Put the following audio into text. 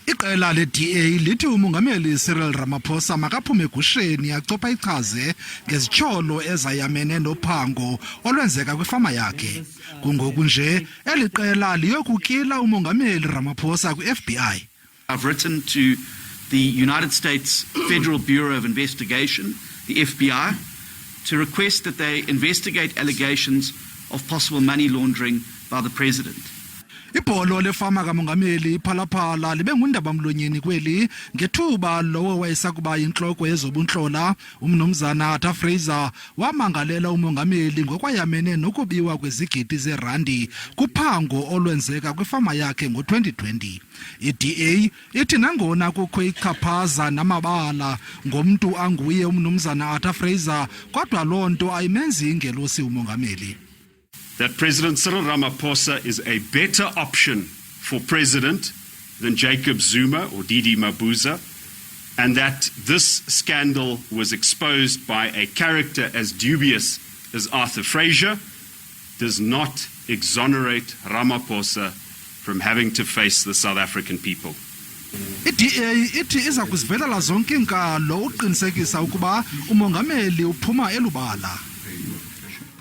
Iqela le-DA lithi umongameli Cyril Ramaphosa makaphume egusheni acopha ichaze ngezityholo ezayamene nophango olwenzeka kwifama yakhe. Kungoku nje eli qela liyokutyila umongameli Ramaphosa kwi-FBI. I've written to the United States Federal Bureau of Investigation, the FBI, to request that they investigate allegations of possible money laundering by the president. Ibholo lefama kamongameli iPhala-phala libe ngundaba mlonyeni kweli ngethuba lowo wayesakuba inhloko yezobuntlola umnumzana wamangalela umongameli ngokwayamene nokubiwa kwezigidi zerandi kuphango olwenzeka kwifama yakhe ngo-2020. I-DA ithi nangona kukho ichaphaza namabala ngomntu anguye umnumzana kodwa loo nto ayimenzi ingelosi umongameli. That President Cyril Ramaphosa is a better option for president than Jacob Zuma or Didi Mabuza, and that this scandal was exposed by a character as dubious as Arthur Fraser does not exonerate Ramaphosa from having to face the South African people. I-DA ithi iza kuzivelela zonke inkalo uqinisekisa ukuba umongameli uphuma elubala.